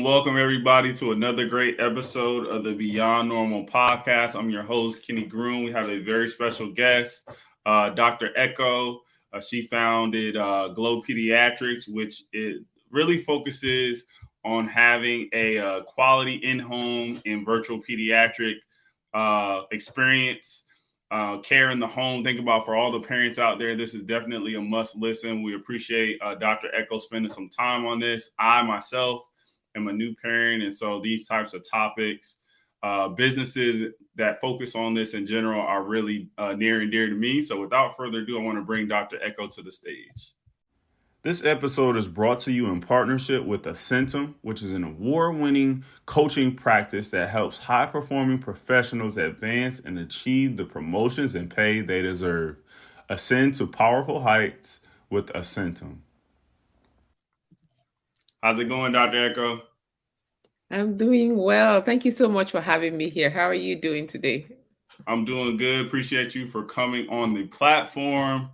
Welcome everybody to another great episode of the Beyond Normal podcast. I'm your host, Kenny Groom. We have a very special guest, Dr. Eko. She founded Glow Pediatrics, which it really focuses on having a quality in-home and virtual pediatric experience. Care in the home. Think about for all the parents out there, this is definitely a must listen. We appreciate Dr. Eko spending some time on this. I myself am a new parent, and so these types of topics, businesses that focus on this in general are really near and dear to me. So without further ado, I want to bring Dr. Eko to the stage. This episode is brought to you in partnership with Ascentum, which is an award-winning coaching practice that helps high-performing professionals advance and achieve the promotions and pay they deserve. Ascend to powerful heights with Ascentum. How's it going, Dr. Eko? I'm doing well. Thank you so much for having me here. How are you doing today? I'm doing good. Appreciate you for coming on the platform.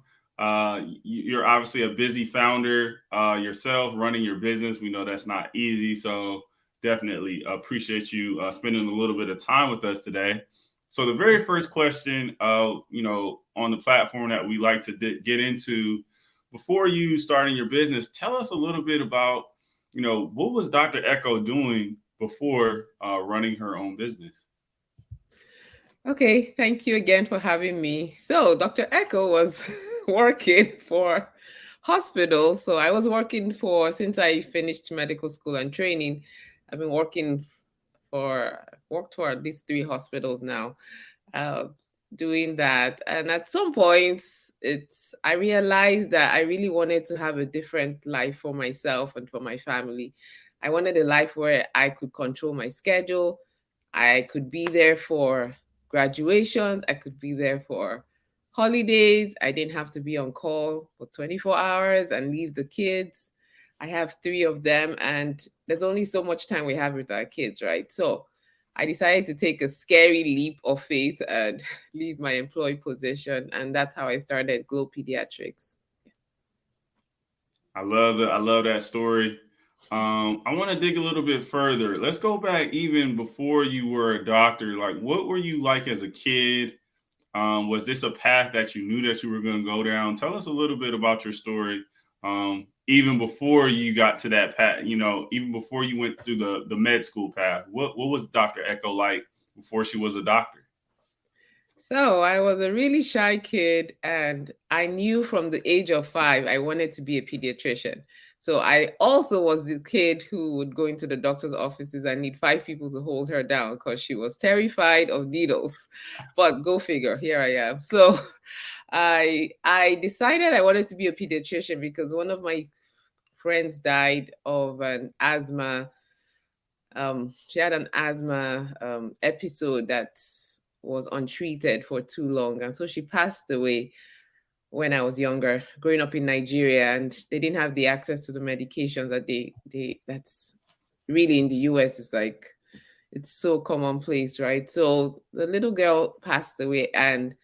You're obviously a busy founder yourself, running your business. We know that's not easy. So definitely appreciate you spending a little bit of time with us today. So the very first question, on the platform that we like to get into, before you starting your business, tell us a little bit about, what was Dr. Eko doing before running her own business? Okay, thank you again for having me. So Dr. Eko was working for hospitals. So I was working since I finished medical school and training, I've been worked for at least 3 hospitals now, doing that. And at some point, I realized that I really wanted to have a different life for myself and for my family. I wanted a life where I could control my schedule. I could be there for graduations. I could be there for holidays. I didn't have to be on call for 24 hours and leave the kids. I have 3 of them, and there's only so much time we have with our kids, right? So I decided to take a scary leap of faith and leave my employee position. And that's how I started Glow Pediatrics. I love that story. I want to dig a little bit further. Let's go back even before you were a doctor. Like, what were you like as a kid? Was this a path that you knew that you were going to go down? Tell us a little bit about your story. Even before you got to that path, even before you went through the med school path, what was Dr. Eko like before she was a doctor? So I was a really shy kid, and I knew from the age of 5, I wanted to be a pediatrician. So I also was the kid who would go into the doctor's offices and need 5 people to hold her down because she was terrified of needles. But go figure, here I am. So I decided I wanted to be a pediatrician because one of my friends died of an asthma. She had an asthma episode that was untreated for too long. And so she passed away when I was younger, growing up in Nigeria, and they didn't have the access to the medications that that's really in the US. It's so commonplace, right? So the little girl passed away, and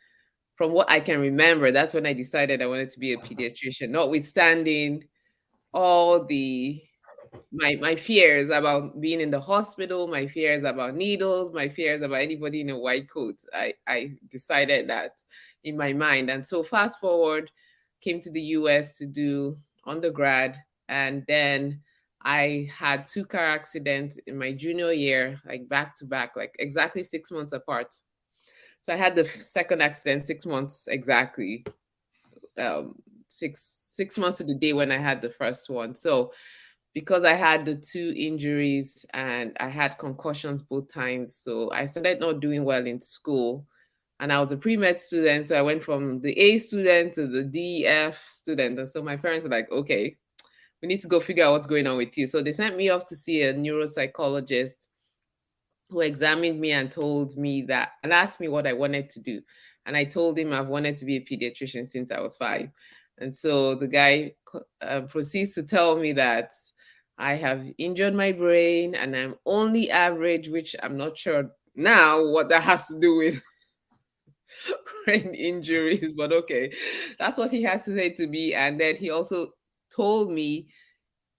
from what I can remember, that's when I decided I wanted to be a pediatrician, notwithstanding all my fears about being in the hospital, my fears about needles, my fears about anybody in a white coat. I decided that in my mind. And so fast forward, came to the US to do undergrad. And then I had 2 car accidents in my junior year, like back to back, like exactly 6 months apart. So I had the second accident 6 months exactly, 6 months to the day when I had the first one. So because I had the 2 injuries and I had concussions both times, so I started not doing well in school. And I was a pre-med student, so I went from the A student to the DEF student. And so my parents were like, okay, we need to go figure out what's going on with you. So they sent me off to see a neuropsychologist who examined me and told me that, and asked me what I wanted to do. And I told him I've wanted to be a pediatrician since I was 5. And so the guy proceeds to tell me that I have injured my brain and I'm only average, which I'm not sure now what that has to do with brain injuries, but okay. That's what he had to say to me. And then he also told me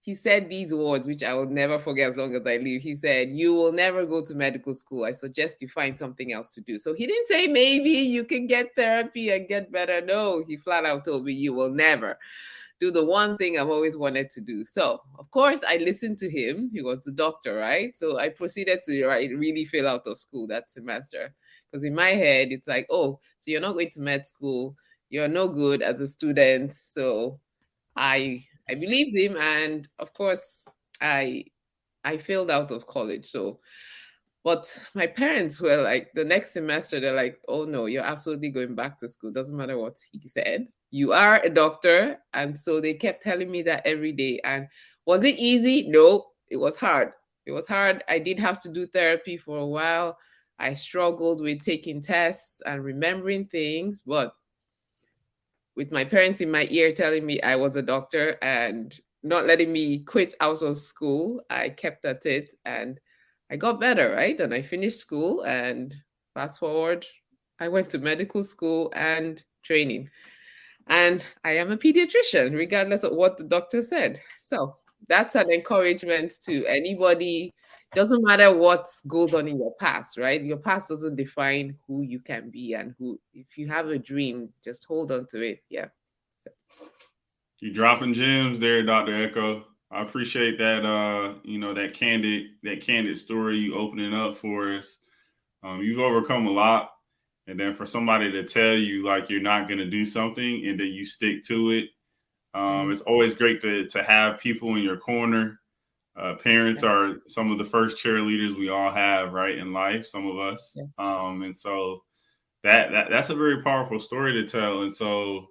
he said these words, which I will never forget as long as I live. He said, "You will never go to medical school. I suggest you find something else to do." So he didn't say maybe you can get therapy and get better. No, he flat out told me, "You will never do the one thing I've always wanted to do." So, of course, I listened to him. He was the doctor, right? So I proceeded to really fail out of school that semester. Because in my head, it's like, oh, so you're not going to med school. You're no good as a student. So I believed him, and of course, I I failed out of college. So, but my parents were like, the next semester, they're like, "Oh no, you're absolutely going back to school. Doesn't matter what he said. You are a doctor." And so they kept telling me that every day. And was it easy? No, it was hard. It was hard. I did have to do therapy for a while. I struggled with taking tests and remembering things, but with my parents in my ear telling me I was a doctor and not letting me quit out of school, I kept at it and I got better, right? And I finished school, and fast forward, I went to medical school and training. And I am a pediatrician, regardless of what the doctor said. So that's an encouragement to anybody. Doesn't matter what goes on in your past, right? Your past doesn't define who you can be, and who, if you have a dream, just hold on to it. Yeah. You dropping gems there, Dr. Eko. I appreciate that that candid story you opening up for us. You've overcome a lot. And then for somebody to tell you like you're not gonna do something and then you stick to it. It's always great to have people in your corner. Parents are some of the first cheerleaders we all have, right, in life, some of us. And so that's a very powerful story to tell. And so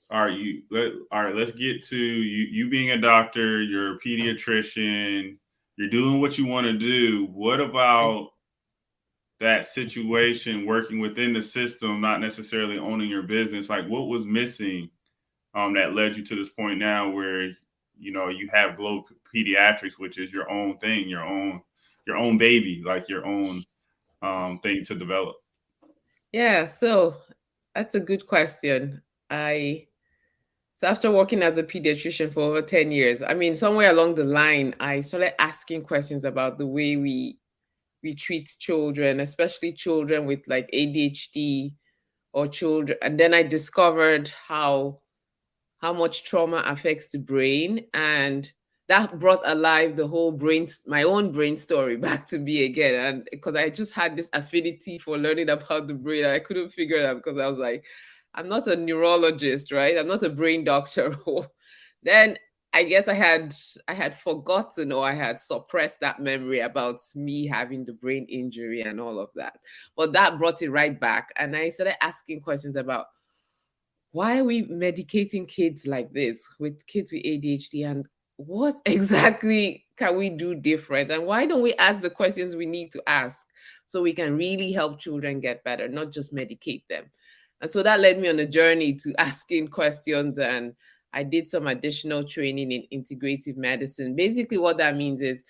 all right, let's get to you being a doctor, you're a pediatrician, you're doing what you want to do. What about that situation working within the system, not necessarily owning your business? Like what was missing that led you to this point now where you have Glow Pediatrics, which is your own thing, your own baby, like your own thing to develop? Yeah, so that's a good question. So after working as a pediatrician for over 10 years, I mean, somewhere along the line, I started asking questions about the way we treat children, especially children with like ADHD or children. And then I discovered how much trauma affects the brain, and that brought alive the whole my own brain story back to me again. And because I just had this affinity for learning about the brain, I couldn't figure it out because I was like, I'm not a neurologist, right? I'm not a brain doctor. Then I guess I had forgotten, or I had suppressed that memory about me having the brain injury and all of that. But that brought it right back, and I started asking questions about, why are we medicating kids like this, with kids with ADHD, and what exactly can we do different, and why don't we ask the questions we need to ask so we can really help children get better, not just medicate them. And so that led me on a journey to asking questions, and I did some additional training in integrative medicine. Basically what that means is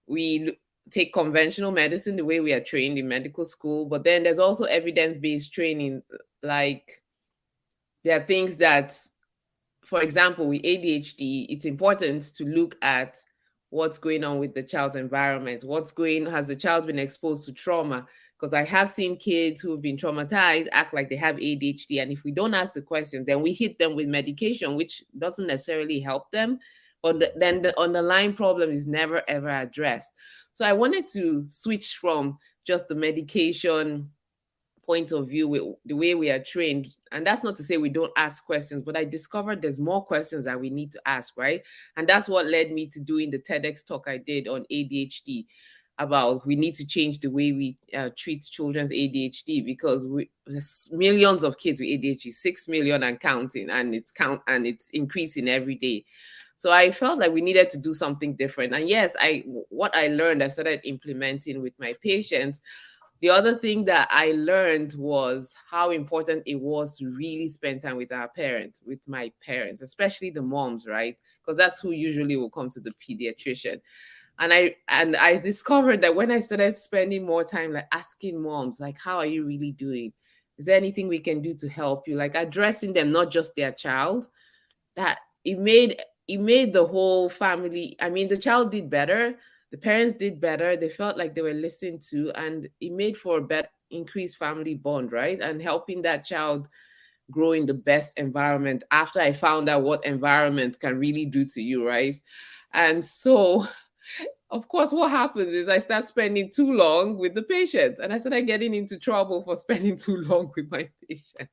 we take conventional medicine the way we are trained in medical school, but then there's also evidence-based training. Like, there are things that, for example, with ADHD, it's important to look at what's going on with the child's environment. Has the child been exposed to trauma? Because I have seen kids who've been traumatized act like they have ADHD. And if we don't ask the question, then we hit them with medication, which doesn't necessarily help them. But then the underlying problem is never, ever addressed. So I wanted to switch from just the medication point of view with the way we are trained. And that's not to say we don't ask questions, but I discovered there's more questions that we need to ask, right? And that's what led me to doing the TEDx talk I did on ADHD, about we need to change the way we treat children's ADHD, because there's millions of kids with ADHD, 6 million and counting, and it's increasing every day. So I felt like we needed to do something different. And yes, what I learned, I started implementing with my patients. The other thing that I learned was how important it was to really spend time with our parents, with my parents, especially the moms, right? Because that's who usually will come to the pediatrician. And I discovered that when I started spending more time, like asking moms, like, how are you really doing? Is there anything we can do to help you? Like addressing them, not just their child, that it made it made the whole family, I mean, the child did better, the parents did better, they felt like they were listened to, and it made for a better increased family bond, right? And helping that child grow in the best environment after I found out what environment can really do to you, right? And so, of course, what happens is I start spending too long with the patient, and I started getting into trouble for spending too long with my patients.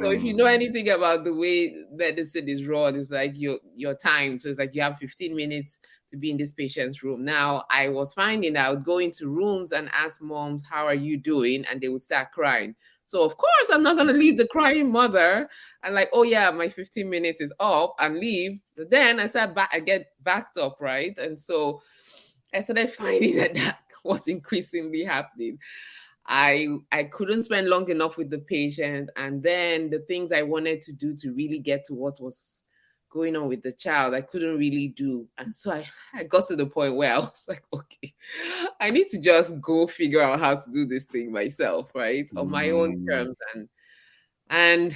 So if you know anything about the way medicine is run, it's like your time. So it's like you have 15 minutes to be in this patient's room. Now, I was finding I would go into rooms and ask moms, how are you doing? And they would start crying. So of course, I'm not going to leave the crying mother and like, oh yeah, my 15 minutes is up and leave. But then I get backed up, right? And so I started finding that was increasingly happening. I couldn't spend long enough with the patient, and then the things I wanted to do to really get to what was going on with the child, I couldn't really do. And so I got to the point where I was like, okay, I need to just go figure out how to do this thing myself, right? On my own terms. And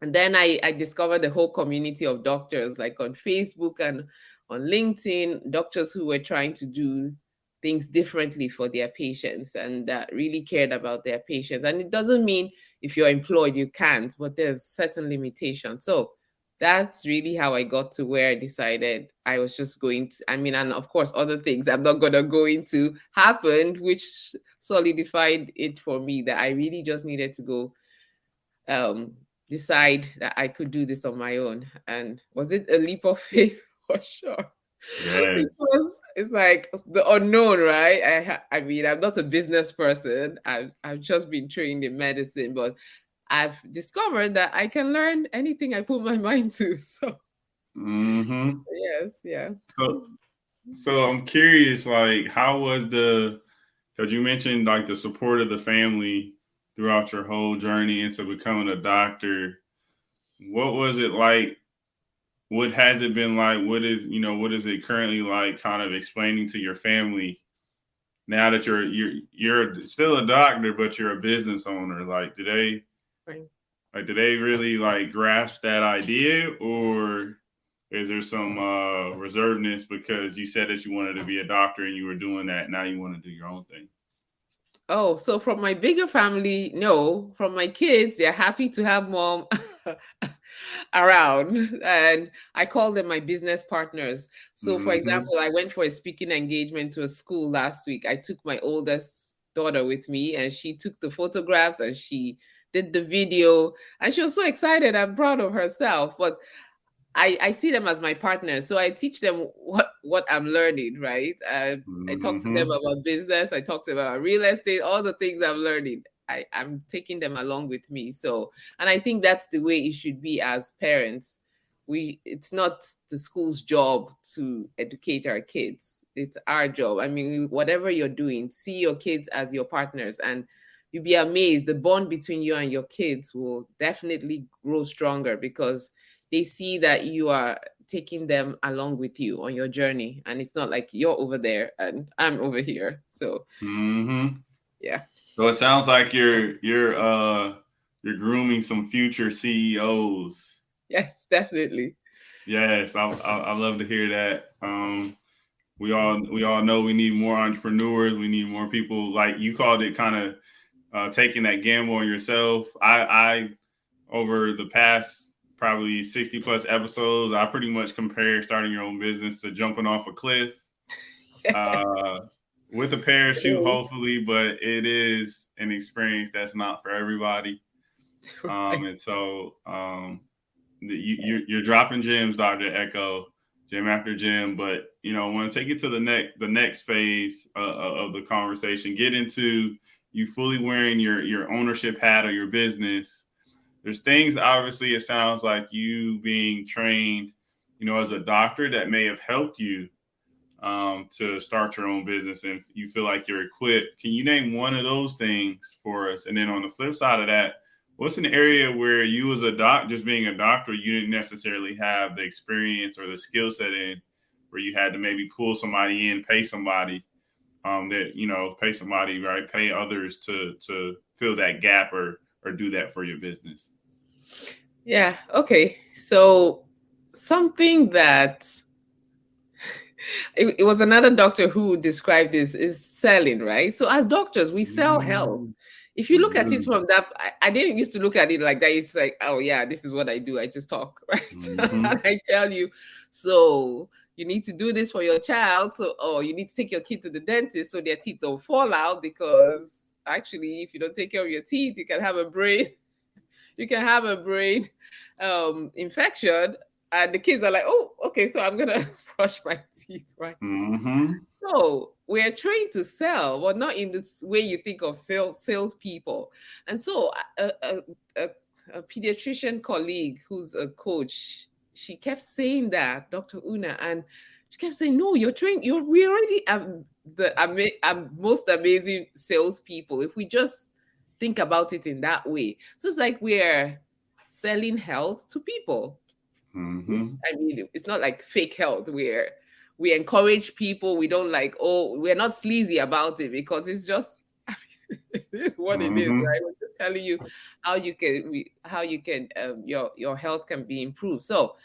then I discovered the whole community of doctors, like on Facebook and on LinkedIn, doctors who were trying to do things differently for their patients and that really cared about their patients. And it doesn't mean if you're employed, you can't, but there's certain limitations. So that's really how I got to where I decided I was just going to, I mean, and of course, other things I'm not going to go into happened, which solidified it for me that I really just needed to go decide that I could do this on my own. And was it a leap of faith? For sure. Yes. Because it's like the unknown, right? I mean, I'm not a business person. I've just been trained in medicine, but I've discovered that I can learn anything I put my mind to. So yes, yeah. So I'm curious, like, how was because you mentioned like the support of the family throughout your whole journey into becoming a doctor. What was it like? What has it been like? What is it currently like kind of explaining to your family now that you're still a doctor, but you're a business owner? Like, do they really like grasp that idea, or is there some reservedness because you said that you wanted to be a doctor and you were doing that, now you want to do your own thing? Oh, so from my bigger family, no. From my kids, they're happy to have mom around. And I call them my business partners. So, for example, I went for a speaking engagement to a school last week. I took my oldest daughter with me, and she took the photographs and she did the video. And she was so excited and proud of herself. But I see them as my partners. So I teach them what I'm learning, right? I talk to them about business. I talk to them about real estate, all the things I'm learning. I'm taking them along with me. So, and I think that's the way it should be as parents. It's not the school's job to educate our kids. It's our job. I mean, whatever you're doing, see your kids as your partners, and you'll be amazed. The bond between you and your kids will definitely grow stronger because they see that you are taking them along with you on your journey, and it's not like you're over there and I'm over here. So yeah. So it sounds like you're grooming some future CEOs. Yes, definitely. Yes, I love to hear that. We all know we need more entrepreneurs. We need more people, like you called it, kind of taking that gamble on yourself. I over the past probably 60 plus episodes, I pretty much compare starting your own business to jumping off a cliff with a parachute, hopefully, but it is an experience that's not for everybody. And so you're dropping gems, Dr. Eko, gym after gym, but I want to take it to the next phase of the conversation. Get into you fully wearing your ownership hat of your business. There's things, obviously, it sounds like you being trained, as a doctor that may have helped you to start your own business, and you feel like you're equipped. Can you name one of those things for us? And then on the flip side of that, what's an area where you as just being a doctor, you didn't necessarily have the experience or the skill set in, where you had to maybe pull somebody in, pay somebody pay somebody, right? Pay others to fill that gap or do that for your business? Yeah. Okay. So something that it was another doctor who described this is selling, right? So as doctors, we sell health. Mm-hmm. If you look at it from that, I didn't used to look at it like that. It's like, oh yeah, this is what I do. I just talk, right? Mm-hmm. And I tell you, so you need to do this for your child. So, oh, you need to take your kid to the dentist so their teeth don't fall out, because actually, if you don't take care of your teeth, you can have a brain infection, and the kids are like, oh, okay, so I'm gonna brush my teeth, right? Mm-hmm. So we're trained to sell, but not in the way you think of salespeople. And so a, a pediatrician colleague who's a coach, she kept saying that, Dr. Una, and she kept saying, no, you're trained, we already most amazing salespeople if we just think about it in that way. So it's like we're selling health to people. Mm-hmm. I mean, it's not like fake health where we encourage people. We don't like, oh, we're not sleazy about it, because it's just, I mean, it is what it is, Mm-hmm. right? We're just telling you how you can your health can be improved. So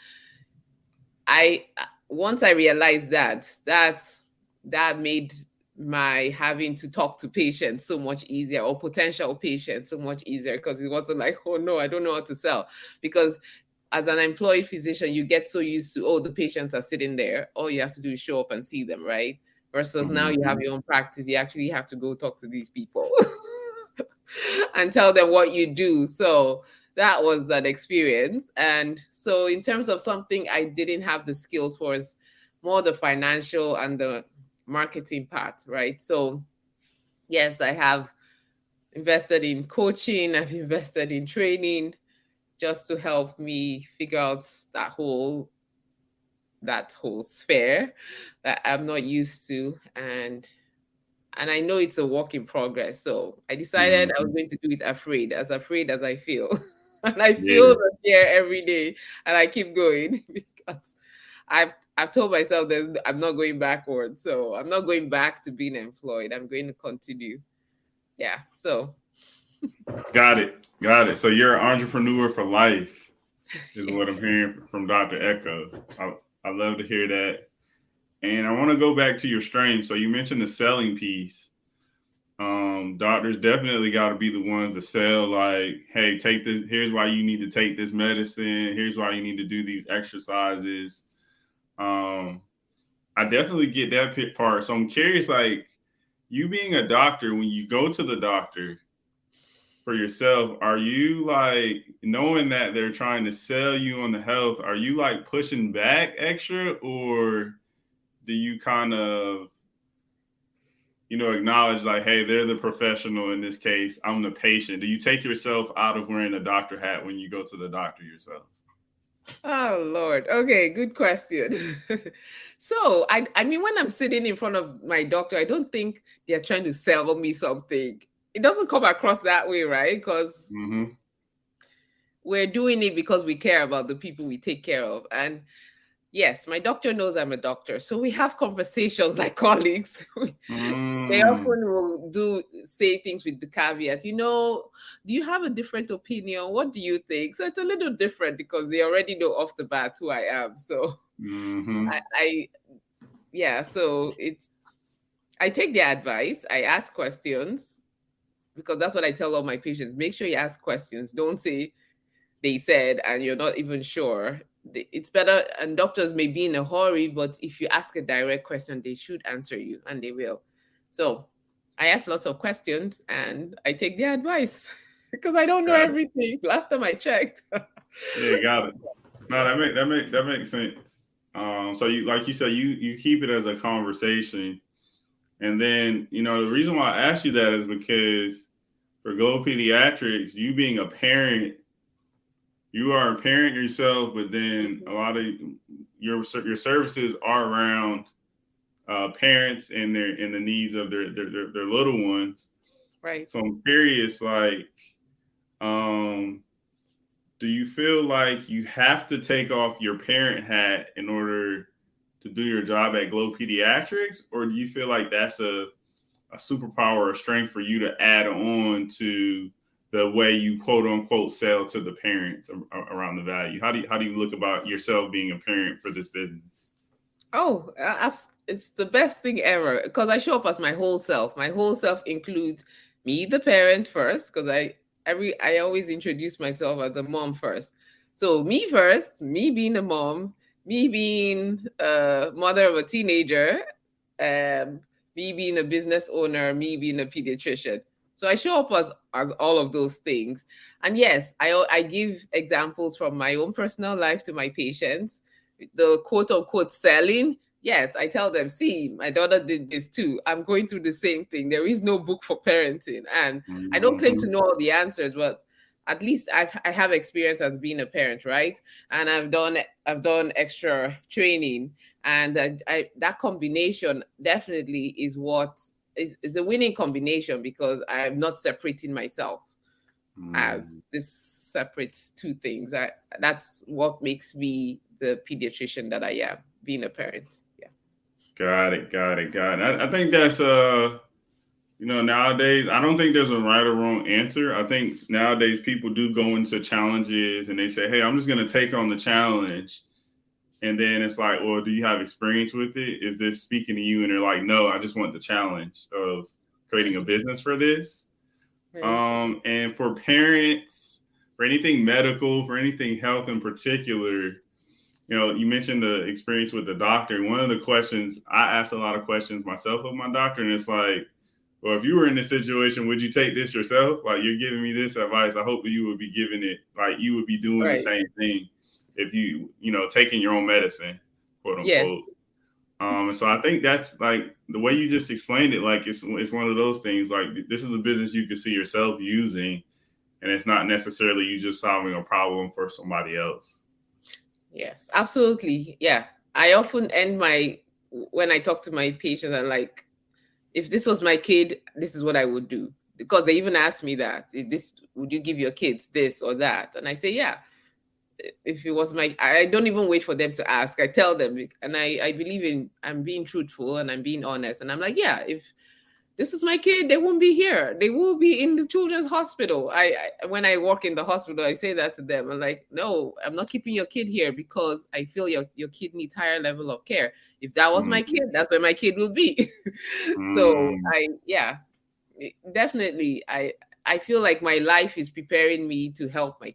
I once I realized that made my having to talk to patients so much easier, or potential patients so much easier, because it wasn't like, oh no, I don't know how to sell. Because as an employed physician, you get so used to, oh, the patients are sitting there. All you have to do is show up and see them, right? Versus now you have Mm-hmm. your own practice. You actually have to go talk to these people and tell them what you do. So that was an experience. And so, in terms of something I didn't have the skills for, is more the financial and the marketing part, right? So, yes, I have invested in coaching, I've invested in training, just to help me figure out that whole sphere that I'm not used to. And I know it's a work in progress. So I decided I was Mm-hmm. going to do it afraid as I feel. And I feel Yeah. the fear every day, and I keep going because I've told myself that I'm not going backward. So I'm not going back to being employed. I'm going to continue. Yeah. So Got it. Got it. So you're an entrepreneur for life, is yeah. what I'm hearing from Dr. Echo. I love to hear that. And I want to go back to your strengths. So you mentioned the selling piece. Doctors definitely got to be the ones to sell, like, hey, take this. Here's why you need to take this medicine. Here's why you need to do these exercises. Um, I definitely get that part. So I'm curious, like, you being a doctor, when you go to the doctor for yourself, are you like, knowing that they're trying to sell you on the health, are you like pushing back extra, or do you kind of, acknowledge like, hey, they're the professional in this case, I'm the patient? Do you take yourself out of wearing a doctor hat when you go to the doctor yourself? Oh Lord. Okay, good question. So I mean, when I'm sitting in front of my doctor, I don't think they're trying to sell me something. It doesn't come across that way, right? Because Mm-hmm. we're doing it because we care about the people we take care of. And yes, my doctor knows I'm a doctor. So we have conversations like colleagues. They Mm. often will say things with the caveat, do you have a different opinion? What do you think? So it's a little different because they already know off the bat who I am. So Mm-hmm. I yeah, so I take their advice, I ask questions, because that's what I tell all my patients. Make sure you ask questions. Don't say they said and you're not even sure. It's better, and doctors may be in a hurry, but if you ask a direct question, they should answer you, and they will. So I ask lots of questions and I take their advice because I don't know Got it. everything. Last time I checked. Yeah, got it. No, that makes sense. So you, like you said, you keep it as a conversation, and then the reason why I asked you that is because for Glow Pediatrics, you being a parent, you are a parent yourself, but then a lot of your services are around parents and the needs of their little ones. Right. So I'm curious, like, um, do you feel like you have to take off your parent hat in order to do your job at Glow Pediatrics, or do you feel like that's a superpower or strength for you to add on to the way you quote unquote sell to the parents around the value? How do you look about yourself being a parent for this business? Oh, it's the best thing ever because I show up as my whole self. My whole self includes me, the parent first, because I always introduce myself as a mom first. So me first, me being a mom, me being a mother of a teenager, um, me being a business owner, me being a pediatrician. So I show up as all of those things. And yes, I give examples from my own personal life to my patients. The quote unquote selling, yes, I tell them, see, my daughter did this too. I'm going through the same thing. There is no book for parenting. And I don't claim to Mm-hmm. know all the answers, but at least I have experience as being a parent, right? And I've done extra training, and that combination definitely is what is a winning combination because I'm not separating myself as this separate two things. That's what makes me the pediatrician that I am, being a parent. Yeah. Got it. I think that's nowadays I don't think there's a right or wrong answer. I think nowadays people do go into challenges and they say, "Hey, I'm just going to take on the challenge." And then it's like, "Well, do you have experience with it? Is this speaking to you?" And they're like, "No, I just want the challenge of creating a business for this." Right. And for parents, for anything medical, for anything health in particular, you mentioned the experience with the doctor. One of the questions I ask a lot of questions myself with my doctor, and it's like, well, if you were in this situation, would you take this yourself? Like, you're giving me this advice. I hope that you would be giving it, like, you would be doing the Right. same thing if taking your own medicine, quote Yes. unquote. And so I think that's like the way you just explained it. Like, it's one of those things. Like, this is a business you could see yourself using, and it's not necessarily you just solving a problem for somebody else. Yes, absolutely. Yeah. I often end when I talk to my patients, I'm like, if this was my kid, this is what I would do. Because they even ask me that, if this, would you give your kids this or that? And I say, yeah. If it was I don't even wait for them to ask. I tell them, and I believe in I'm being truthful and I'm being honest. And I'm like, yeah, if this is my kid, they won't be here. They will be in the children's hospital. When I work in the hospital, I say that to them. I'm like, no, I'm not keeping your kid here because I feel your kid needs higher level of care. If that was my Mm, kid, that's where my kid will be. So mm, definitely I feel like my life is preparing me to help my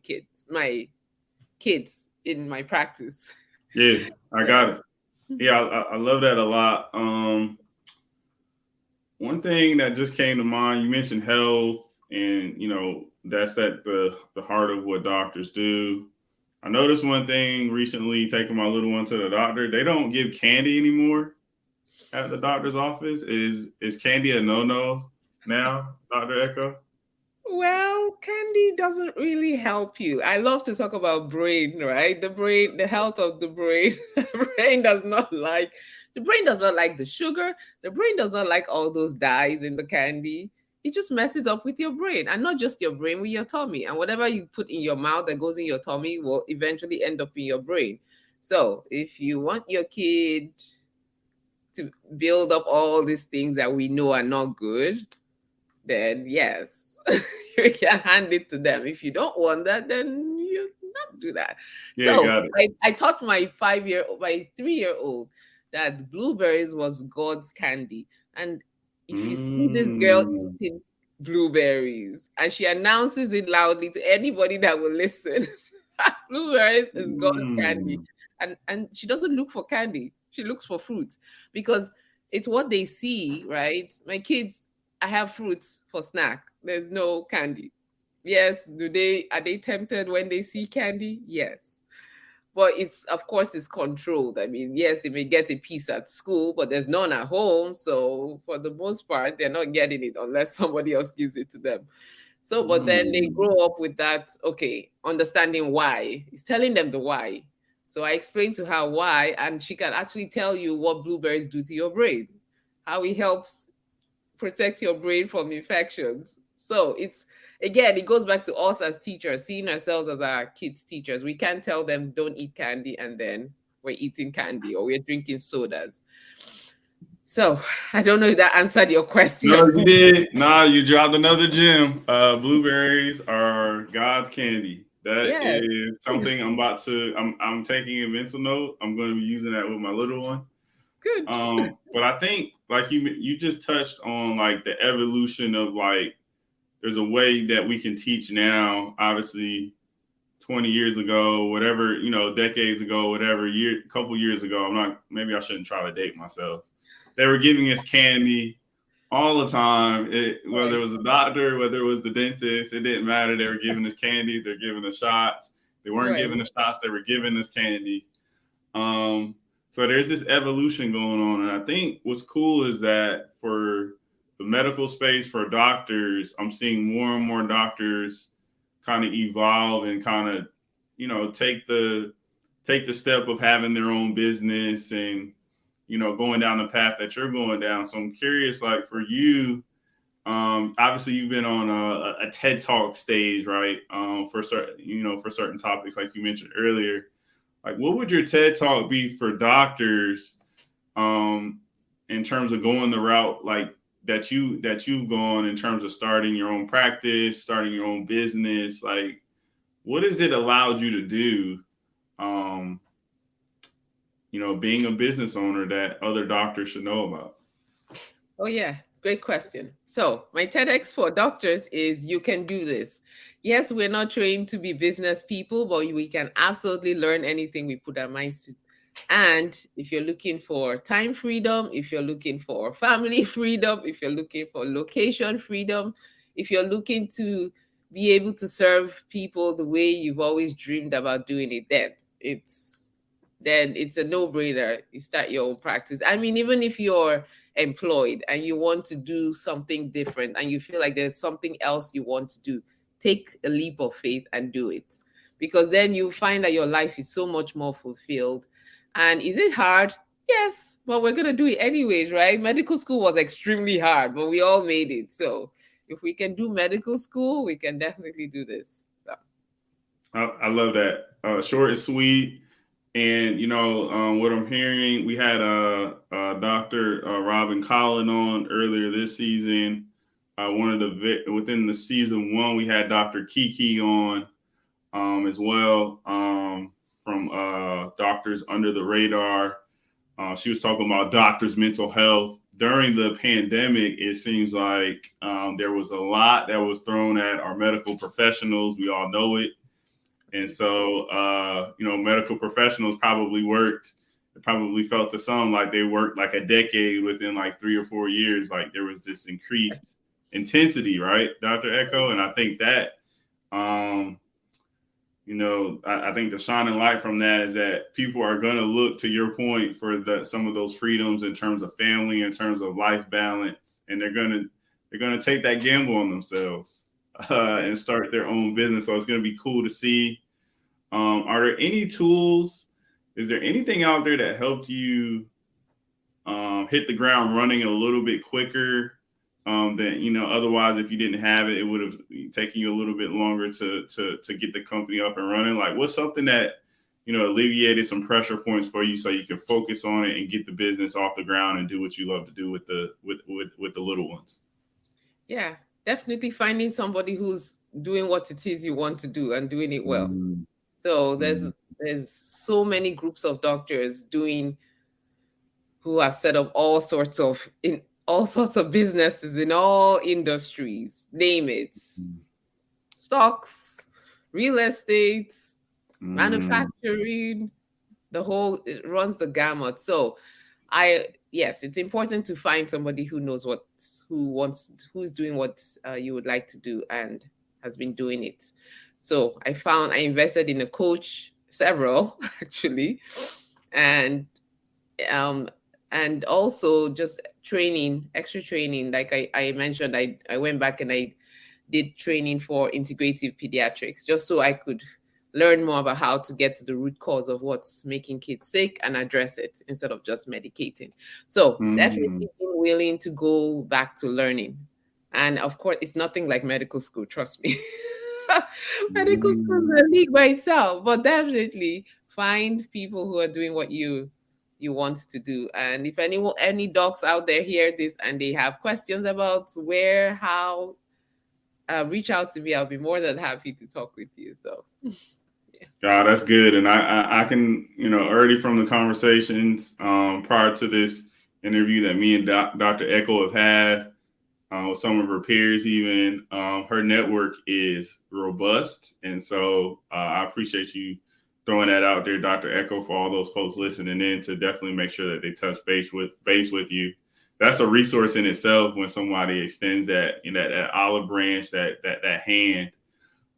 kids in my practice. yeah, I Yeah. got it. Yeah, I love that a lot. One thing that just came to mind, you mentioned health, and that's at the heart of what doctors do. I noticed one thing recently, taking my little one to the doctor. They don't give candy anymore at the doctor's office. Is candy a no now, Dr. Echo? Well, candy doesn't really help you. I love to talk about brain, right? The brain, the health of the brain. The brain does not like the sugar. The brain does not like all those dyes in the candy. It just messes up with your brain, and not just your brain, with your tummy. And whatever you put in your mouth that goes in your tummy will eventually end up in your brain. So, if you want your kid to build up all these things that we know are not good, then yes, you can hand it to them. If you don't want that, then you not do that. Yeah, So got it. I taught my 3-year-old that blueberries was God's candy. And if you see this girl Mm, eating blueberries and she announces it loudly to anybody that will listen, blueberries is God's candy. mm, And she doesn't look for candy. She looks for fruit because it's what they see, right? My kids, I have fruits for snack. There's no candy. Yes, are they tempted when they see candy? Yes. But it's of course it's controlled. I mean, yes, they may get a piece at school, but there's none at home. So for the most part, they're not getting it unless somebody else gives it to them. So, but then they mm, grow up with that, okay, understanding why. It's telling them the why. So I explained to her why, and she can actually tell you what blueberries do to your brain, how it helps protect your brain from infections. So it's again, it goes back to us as teachers, seeing ourselves as our kids' teachers. We can't tell them don't eat candy and then we're eating candy or we're drinking sodas. So I don't know if that answered your No, question. you did. Nah, you dropped another gem. Blueberries are God's candy. That Yes. is something I'm taking a mental note. I'm going to be using that with my little one. Good. But I think like you just touched on like the evolution of like there's a way that we can teach now. Obviously, 20 years ago, whatever, decades ago, whatever, couple years ago, maybe I shouldn't try to date myself. They were giving us candy all the time. Whether it was a doctor, whether it was the dentist, it didn't matter. They were giving us candy. They're giving us shots. They weren't Right. giving us shots. They were giving us candy. So there's this evolution going on. And I think what's cool is that for the medical space, for doctors, I'm seeing more and more doctors kind of evolve and kind of, take the step of having their own business and, going down the path that you're going down. So I'm curious, like for you, obviously you've been on a TED Talk stage, right? For certain topics, like you mentioned earlier. Like, what would your TED Talk be for doctors, in terms of going the route like that you've gone in terms of starting your own practice, starting your own business? Like, what has it allowed you to do? Um, being a business owner that other doctors should know about. Oh, yeah. Great question. So, my TEDx for doctors is you can do this. Yes, we're not trained to be business people, but we can absolutely learn anything we put our minds to. And if you're looking for time freedom, if you're looking for family freedom, if you're looking for location freedom, if you're looking to be able to serve people the way you've always dreamed about doing it, then it's a no-brainer. You start your own practice. I mean, even if you're employed and you want to do something different and you feel like there's something else you want to do, take a leap of faith and do it. Because then you find that your life is so much more fulfilled. And is it hard? Yes, but we're going to do it anyways, right? Medical school was extremely hard, but we all made it. So if we can do medical school, we can definitely do this. So. I love that. Short and sweet. And what I'm hearing, we had Dr. Robin Collin on earlier this season. Within the season one, we had Dr. Kiki on as well, from Doctors Under the Radar. She was talking about doctors' mental health. During the pandemic, it seems like there was a lot that was thrown at our medical professionals. We all know it. And so, medical professionals probably felt to some like they worked like a decade within like 3 or 4 years. Like there was this increased intensity, right, Dr. Eko? And I think that, I think the shining light from that is that people are going to look to your point for some of those freedoms in terms of family, in terms of life balance, and they're going to take that gamble on themselves and start their own business. So it's going to be cool to see. Are there any tools? Is there anything out there that helped you hit the ground running a little bit quicker than otherwise if you didn't have it, it would have taken you a little bit longer to get the company up and running? Like, what's something that alleviated some pressure points for you so you can focus on it and get the business off the ground and do what you love to do with the little ones? Yeah, definitely finding somebody who's doing what it is you want to do and doing it well. Mm-hmm. So there's so many groups of doctors who have set up all sorts of businesses in all industries, name it. Stocks, real estate, manufacturing, it runs the gamut. So yes, it's important to find somebody who knows who's doing what you would like to do and has been doing it. So I invested in a coach, several actually, and also just extra training. Like I mentioned, I went back and I did training for integrative pediatrics just so I could learn more about how to get to the root cause of what's making kids sick and address it instead of just medicating. So definitely being willing to go back to learning. And of course, it's nothing like medical school, trust me. Medical school is a league by itself, but definitely find people who are doing what you you want to do. And if any docs out there hear this and they have questions about where, how, reach out to me. I'll be more than happy to talk with you. So God, that's good. And I can, already from the conversations prior to this interview that me and Dr. Eko have had with some of her peers, even, her network is robust. And so I appreciate you throwing that out there, Dr. Eko, for all those folks listening in, to definitely make sure that they touch base with you. That's a resource in itself when somebody extends that, that olive branch, that hand,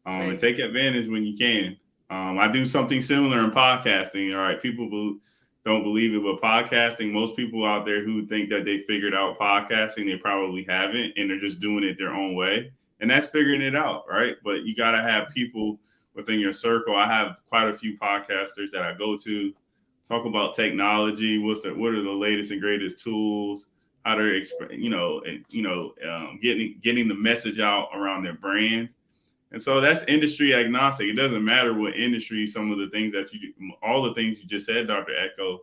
Right. and take advantage when you can. I do something similar in podcasting. All right, people don't believe it, but podcasting, most people out there who think that they figured out podcasting, they probably haven't, and they're just doing it their own way. And that's figuring it out, right? But you got to have people within your circle. I have quite a few podcasters that I go to talk about technology. What are the latest and greatest tools? How to getting the message out around their brand. And so that's industry agnostic. It doesn't matter what industry, some of the things that all the things you just said, Dr. Eko,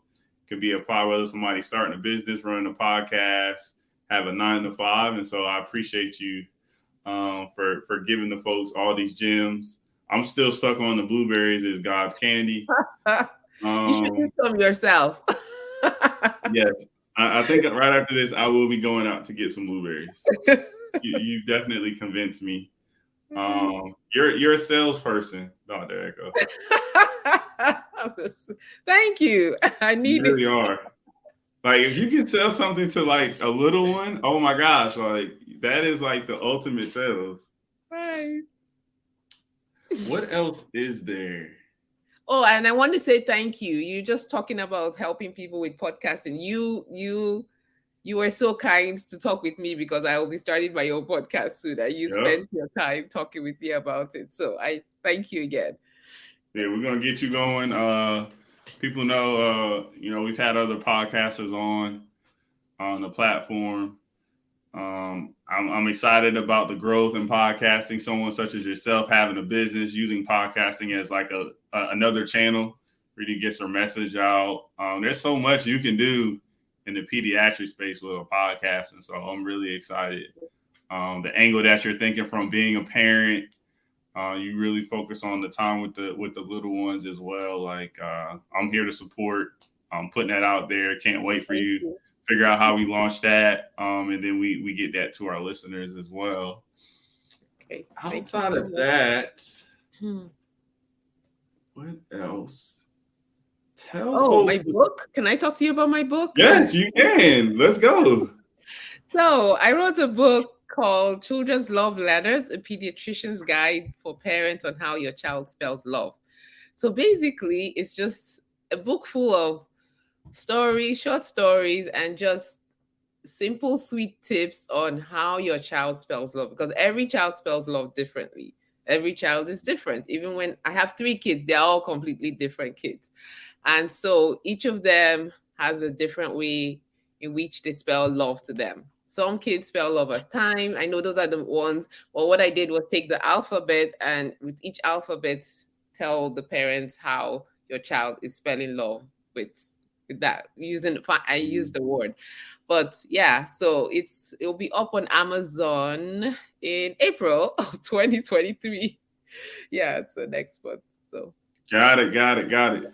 could be applied, whether somebody's starting a business, running a podcast, have a 9 to 5. And so I appreciate you for giving the folks all these gems. I'm still stuck on the blueberries is God's candy. You should do some yourself. Yes. I think right after this, I will be going out to get some blueberries. You definitely convinced me. You're a salesperson, Dr. Eko. Thank you. I need you really are. Like, if you can sell something to like a little one, oh my gosh, like that is like the ultimate sales. Right. What else is there? Oh, and I want to say thank you. You're just talking about helping people with podcasting. You were so kind to talk with me because I will be starting my own podcast soon. And you spent your time talking with me about it. So I thank you again. Yeah, we're gonna get you going. People know, we've had other podcasters on the platform. I'm excited about the growth in podcasting. Someone such as yourself having a business, using podcasting as like another channel where you get your message out. There's so much you can do in the pediatric space with a podcast, and so I'm really excited. The angle that you're thinking from being a parent, you really focus on the time with the little ones as well. Like I'm here to support. I'm putting that out there. Can't wait for you. Figure out how we launch that, and then we get that to our listeners as well. Okay. Outside of that, what else? My book. Can I talk to you about my book? Yes, you can. Let's go. So I wrote a book called Children's Love Letters, a pediatrician's guide for parents on how your child spells love. So basically, it's just a book full of stories, short stories, and just simple, sweet tips on how your child spells love, because every child spells love differently. Every child is different. Even when I have 3 kids, they're all completely different kids. And so each of them has a different way in which they spell love to them. Some kids spell love as time. I know those are the ones. Well, what I did was take the alphabet, and with each alphabet, tell the parents how your child is spelling love with that. I use the word. But yeah, so it'll be up on Amazon in April of 2023. Yeah, so next month. So got it.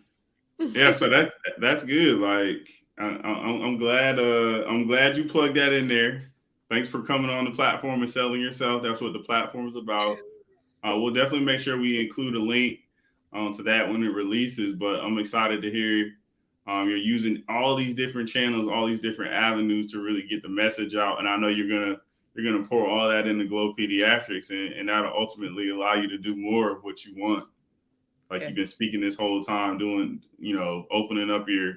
Yeah, so that's good. Like I'm glad you plugged that in there. Thanks for coming on the platform and selling yourself. That's what the platform is about. We'll definitely make sure we include a link to that when it releases. But I'm excited to hear you're using all these different channels, all these different avenues to really get the message out. And I know you're gonna pour all that into Glow Pediatrics, and that'll ultimately allow you to do more of what you want. Like You've been speaking this whole time, doing, opening up your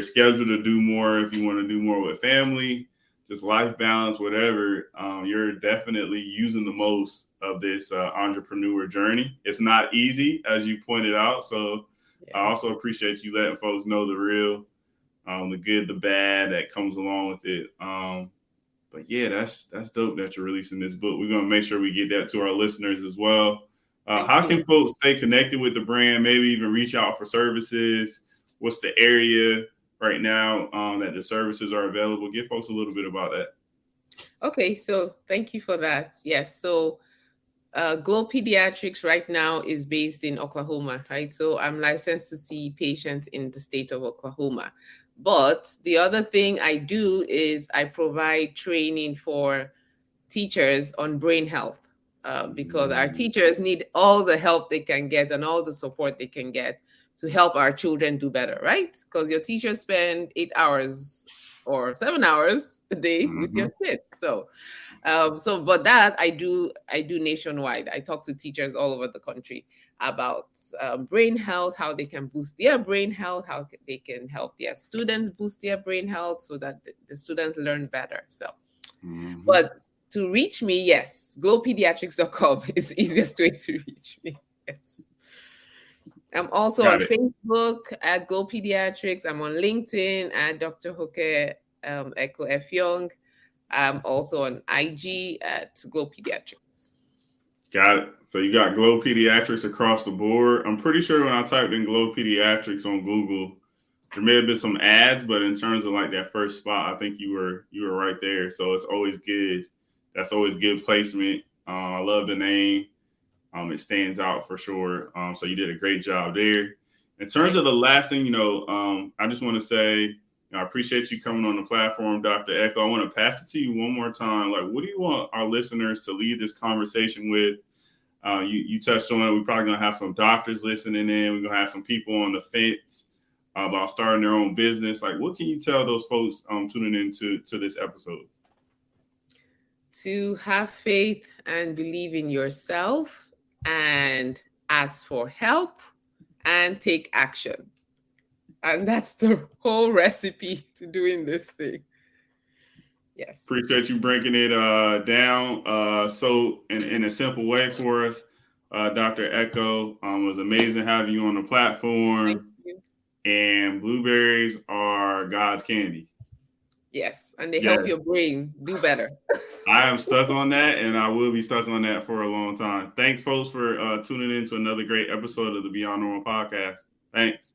schedule to do more. If you want to do more with family, just life balance, whatever, you're definitely using the most of this entrepreneur journey. It's not easy, as you pointed out. So I also appreciate you letting folks know the real, the good, the bad that comes along with it. But yeah, that's dope that you're releasing this book. We're going to make sure we get that to our listeners as well. How can folks stay connected with the brand, maybe even reach out for services? what's the area right now that the services are available? Give folks a little bit about that. Okay, so thank you for that. Yes, so Glow Pediatrics right now is based in Oklahoma, right? So I'm licensed to see patients in the state of Oklahoma. But the other thing I do is I provide training for teachers on brain health because our teachers need all the help they can get and all the support they can get to help our children do better, right? Because your teachers spend 8 hours or 7 hours a day with your kid. But that I do nationwide. I talk to teachers all over the country about brain health, how they can boost their brain health, how they can help their students boost their brain health so that the students learn better. So, but to reach me, yes, glowpediatrics.com is the easiest way to reach me. Yes. I'm also on Facebook at Glow Pediatrics. I'm on LinkedIn at Dr. Hokehe Eko. I'm also on IG at Glow Pediatrics. Got it. So you got Glow Pediatrics across the board. I'm pretty sure when I typed in Glow Pediatrics on Google, there may have been some ads, but in terms of like that first spot, I think you were right there. So it's always good. That's always good placement. I love the name. It stands out for sure. So you did a great job there. In terms of the last thing, I just want to say, I appreciate you coming on the platform, Dr. Eko. I want to pass it to you one more time. Like, what do you want our listeners to lead this conversation with? You touched on it. We're probably going to have some doctors listening in. We're going to have some people on the fence about starting their own business. Like, what can you tell those folks tuning into this episode? To have faith and believe in yourself and ask for help and take action. And that's the whole recipe to doing this thing. Yes. Appreciate you breaking it down so in a simple way for us. Dr. Eko, it was amazing having you on the platform. Thank you. And blueberries are God's candy. Yes, and they help your brain do better. I am stuck on that, and I will be stuck on that for a long time. Thanks, folks, for tuning in to another great episode of the Beyond Normal podcast. Thanks.